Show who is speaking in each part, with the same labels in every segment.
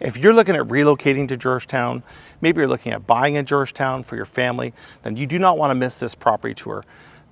Speaker 1: If you're looking at relocating to Georgetown, maybe you're looking at buying in Georgetown for your family, then you do not want to miss this property tour.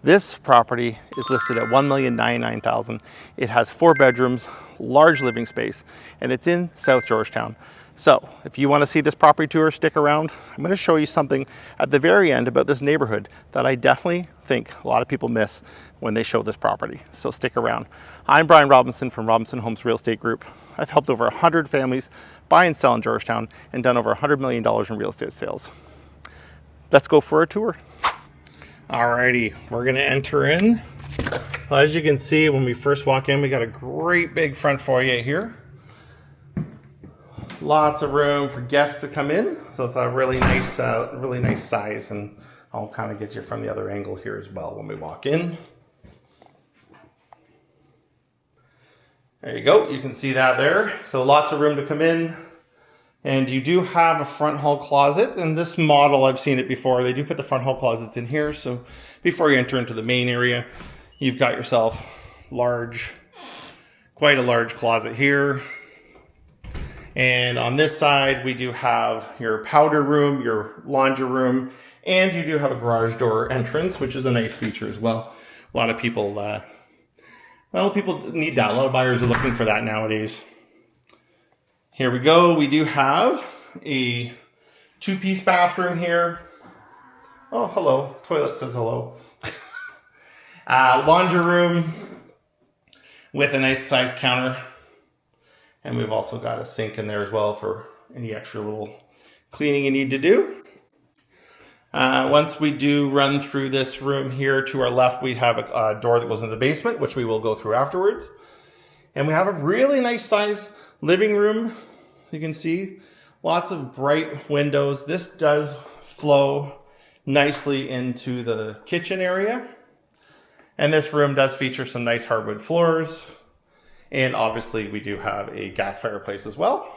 Speaker 1: This property is listed at $1,099,000. It has 4 bedrooms, large living space, and it's in South Georgetown. So if you want to see this property tour, stick around. I'm going to show you something at the very end about this neighborhood that I definitely think a lot of people miss when they show this property. So stick around. I'm Brian Robinson from Robinson Homes Real Estate Group. I've helped over 100 families buy and sell in Georgetown and done over $100 million in real estate sales. Let's go for a tour. Alrighty, we're gonna enter in. Well, as you can see, when we first walk in, we got a great big front foyer here. Lots of room for guests to come in. So it's a really nice size, and I'll kind of get you from the other angle here as well when we walk in. There you go, you can see that there. So lots of room to come in. And you do have a front hall closet. And this model, I've seen it before. They do put the front hall closets in here. So before you enter into the main area, you've got yourself quite a large closet here. And on this side, we do have your powder room, your laundry room, and you do have a garage door entrance, which is a nice feature as well. A lot of people, people need that. A lot of buyers are looking for that nowadays. Here we go. We do have a 2-piece bathroom here. Oh, hello. Toilet says hello. Laundry room with a nice size counter. And we've also got a sink in there as well for any extra little cleaning you need to do. Once we do run through this room here, to our left, we have a door that goes into the basement, which we will go through afterwards. And we have a really nice size living room. You can see lots of bright windows. This does flow nicely into the kitchen area. And this room does feature some nice hardwood floors. And obviously we do have a gas fireplace as well.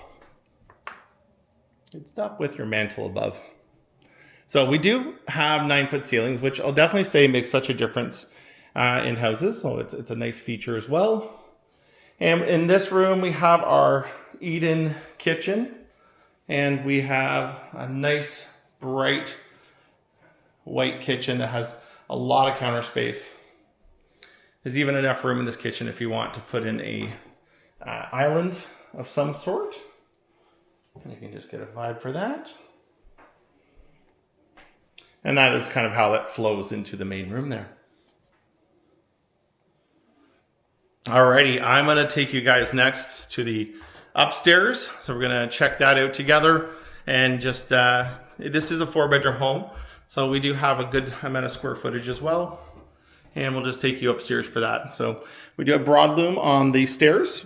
Speaker 1: Good stuff with your mantle above. So we do have 9-foot ceilings, which I'll definitely say makes such a difference in houses. So it's a nice feature as well. And in this room, we have our eat-in kitchen, and we have a nice, bright, white kitchen that has a lot of counter space. There's even enough room in this kitchen if you want to put in a island of some sort. And you can just get a vibe for that. And that is kind of how that flows into the main room there. Alrighty, I'm going to take you guys next to the upstairs. So we're going to check that out together. And just, this is a 4-bedroom home. So we do have a good amount of square footage as well. And we'll just take you upstairs for that. So we do have broadloom on the stairs.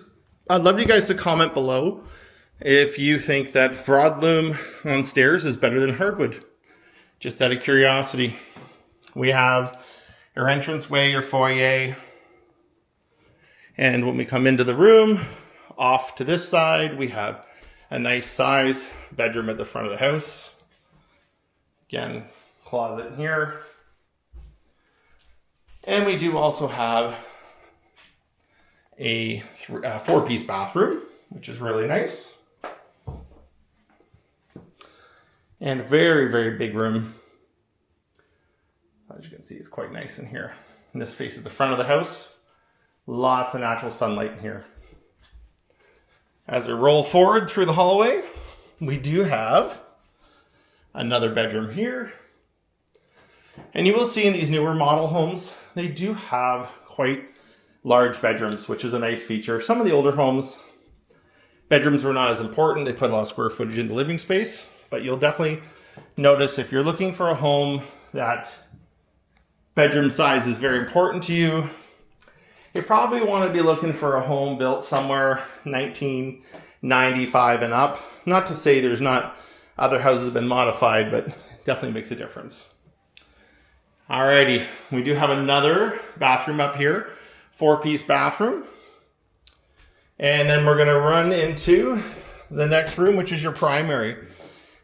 Speaker 1: I'd love you guys to comment below if you think that broadloom on stairs is better than hardwood. Just out of curiosity. We have your entranceway, your foyer. And when we come into the room, off to this side, we have a nice size bedroom at the front of the house. Again, closet here. And we do also have a 4-piece bathroom, which is really nice. And a very, very big room. As you can see, it's quite nice in here. And this faces the front of the house. Lots of natural sunlight in here. As we roll forward through the hallway, we do have another bedroom here. And you will see in these newer model homes, they do have quite large bedrooms, which is a nice feature. Some of the older homes, bedrooms were not as important. They put a lot of square footage in the living space. But you'll definitely notice if you're looking for a home that bedroom size is very important to you, you probably want to be looking for a home built somewhere 1995 and up. Not to say there's not other houses that have been modified, but it definitely makes a difference. Alrighty, we do have another bathroom up here, 4-piece bathroom. And then we're going to run into the next room, which is your primary.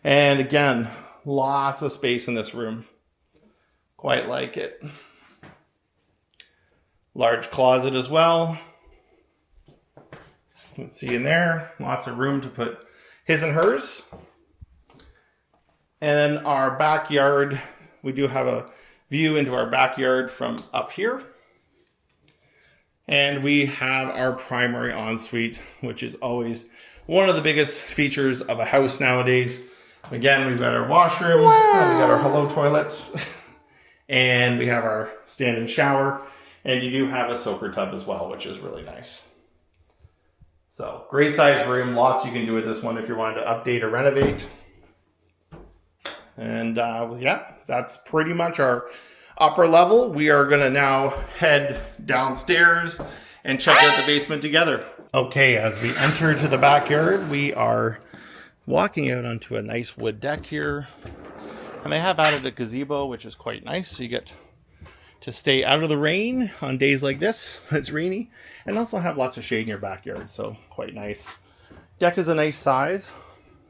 Speaker 1: And again, lots of space in this room. Quite like it. Large closet as well. You can see in there, lots of room to put his and hers. And then our backyard, we do have a view into our backyard from up here. And we have our primary ensuite, which is always one of the biggest features of a house nowadays. Again, we've got our washroom, we've got our hello toilets, and we have our stand-in shower, and you do have a soaker tub as well, which is really nice. So, great size room, lots you can do with this one if you're wanting to update or renovate. And yeah, that's pretty much our upper level. We are gonna now head downstairs and check out the basement together. Okay, as we enter to the backyard, we are walking out onto a nice wood deck here. And they have added a gazebo, which is quite nice. So you get to stay out of the rain on days like this, when it's rainy, and also have lots of shade in your backyard, so quite nice. Deck is a nice size.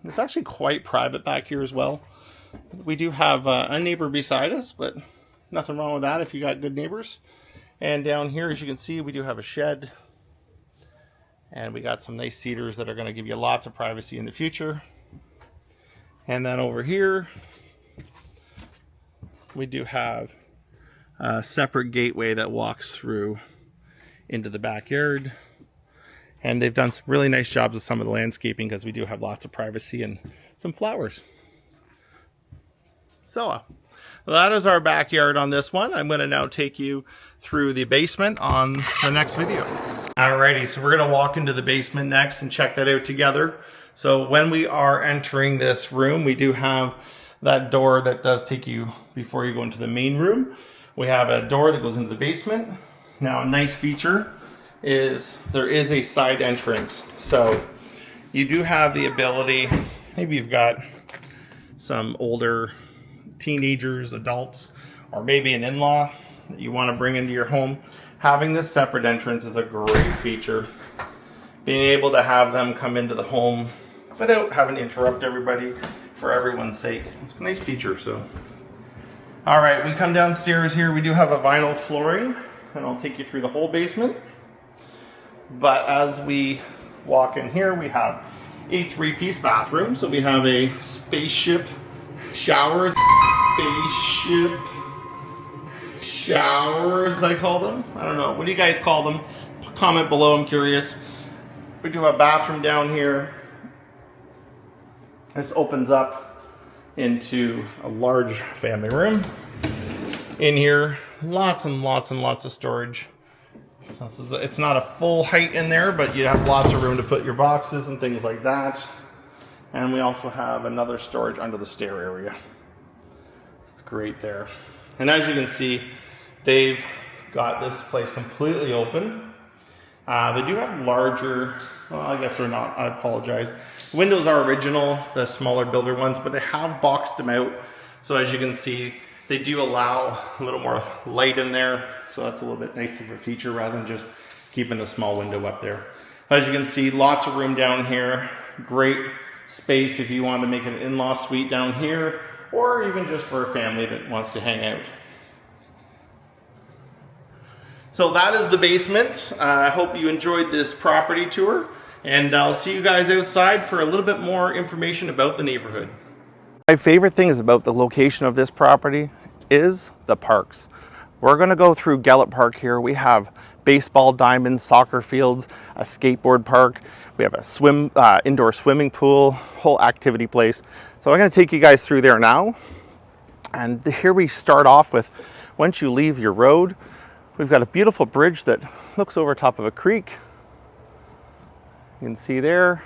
Speaker 1: It's actually quite private back here as well. We do have a neighbor beside us, but nothing wrong with that if you got good neighbors. And down here, as you can see, we do have a shed. And we got some nice cedars that are going to give you lots of privacy in the future. And then over here, we do have a separate gateway that walks through into the backyard. And they've done some really nice jobs with some of the landscaping because we do have lots of privacy and some flowers. So that is our backyard on this one. I'm going to now take you through the basement on the next video. Alrighty, so we're going to walk into the basement next and check that out together. So when we are entering this room, we do have that door that does take you before you go into the main room. We have a door that goes into the basement. Now, a nice feature is there is a side entrance. So you do have the ability, maybe you've got some older teenagers, adults, or maybe an in-law that you want to bring into your home. Having this separate entrance is a great feature. Being able to have them come into the home without having to interrupt everybody for everyone's sake. It's a nice feature. So, all right, we come downstairs here. We do have a vinyl flooring, and I'll take you through the whole basement. But as we walk in here, we have a 3-piece bathroom. So we have a spaceship shower, showers, I call them. I don't know. What do you guys call them? Comment below. I'm curious. We do have a bathroom down here. This opens up into a large family room. In here, lots and lots and lots of storage. So it's not a full height in there, but you have lots of room to put your boxes and things like that. And we also have another storage under the stair area. So it's great there. And as you can see, they've got this place completely open. They do have larger, well, I guess they're not, I apologize. Windows are original, the smaller builder ones, but they have boxed them out. So as you can see, they do allow a little more light in there. So that's a little bit nicer of a feature rather than just keeping a small window up there. As you can see, lots of room down here. Great space if you want to make an in-law suite down here, or even just for a family that wants to hang out. So that is the basement. I hope you enjoyed this property tour, and I'll see you guys outside for a little bit more information about the neighborhood. My favorite things about the location of this property is the parks. We're going to go through Gellert Park here. We have baseball diamonds, soccer fields, a skateboard park. We have a indoor swimming pool, whole activity place. So I'm going to take you guys through there now. And here we start off with, once you leave your road, we've got a beautiful bridge that looks over top of a creek. You can see there,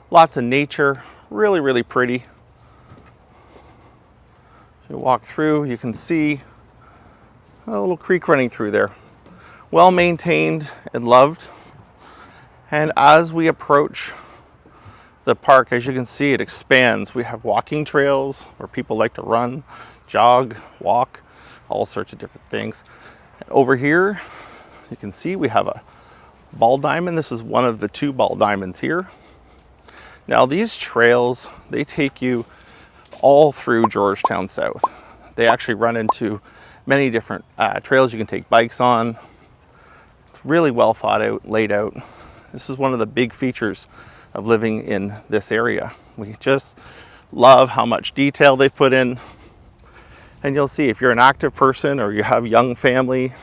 Speaker 1: lots of nature, really, really pretty. You walk through, you can see a little creek running through there. Well maintained and loved. And as we approach the park, as you can see, it expands. We have walking trails where people like to run, jog, walk, all sorts of different things. And over here, you can see we have a ball diamond. This is one of the 2 ball diamonds here. Now these trails, they take you all through Georgetown South. They actually run into many different trails you can take bikes on. It's really well thought out, laid out. This is one of the big features of living in this area. We just love how much detail they've put in. And you'll see if you're an active person or you have young family,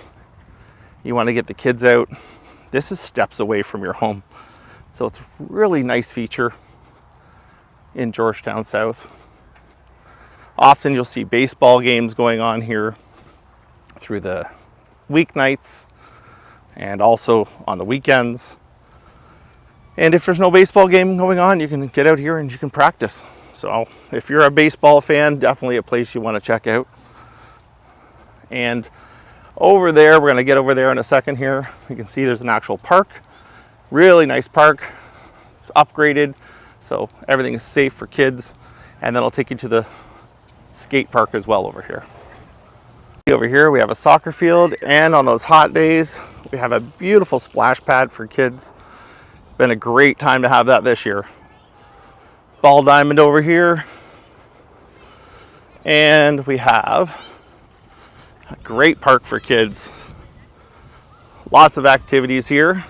Speaker 1: you want to get the kids out, this is steps away from your home. So it's a really nice feature in Georgetown South. Often you'll see baseball games going on here through the weeknights and also on the weekends. And if there's no baseball game going on, you can get out here and you can practice. So if you're a baseball fan, definitely a place you want to check out. And over there, we're going to get over there in a second here. You can see there's an actual park. Really nice park. It's upgraded, so everything is safe for kids. And then I'll take you to the skate park as well over here. Over here we have a soccer field, and on those hot days we have a beautiful splash pad for kids. Been a great time to have that this year. Ball diamond over here, and we have a great park for kids. Lots of activities here.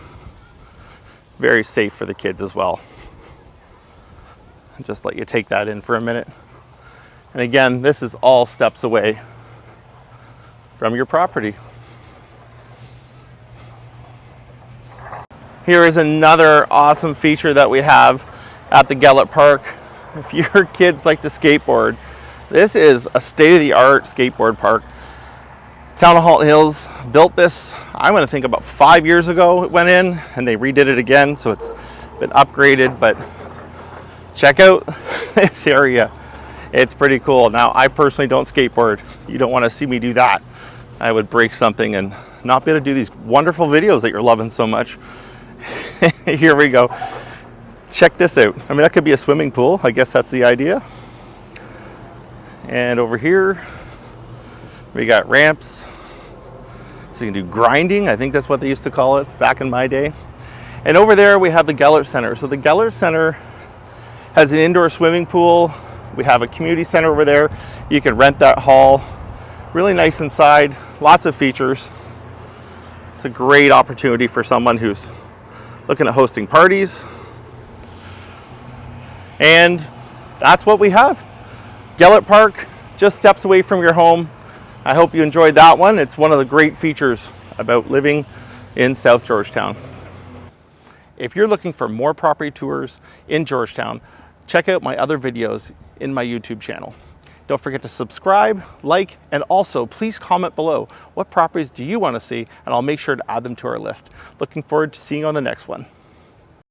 Speaker 1: Very safe for the kids as well. I'll just let you take that in for a minute. And again, this is all steps away from your property. Here is another awesome feature that we have at the Gellert Park. If your kids like to skateboard, this is a state-of-the-art skateboard park. Town of Halton Hills built this, I want to think about 5 years ago it went in, and they redid it again, so it's been upgraded. But check out this area. It's pretty cool. Now, I personally don't skateboard. You don't want to see me do that. I would break something and not be able to do these wonderful videos that you're loving so much. Here we go. Check this out. I mean, that could be a swimming pool. I guess that's the idea. And over here, we got ramps. So you can do grinding. I think that's what they used to call it back in my day. And over there, we have the Gellert Center. So the Gellert Center has an indoor swimming pool. We have a community center over there. You can rent that hall. Really nice inside. Lots of features. It's a great opportunity for someone who's looking at hosting parties. And that's what we have. Gellert Park, just steps away from your home. I hope you enjoyed that one. It's one of the great features about living in South Georgetown. If you're looking for more property tours in Georgetown, check out my other videos in my YouTube channel. Don't forget to subscribe, like, and also please comment below what properties do you want to see, and I'll make sure to add them to our list. Looking forward to seeing you on the next one.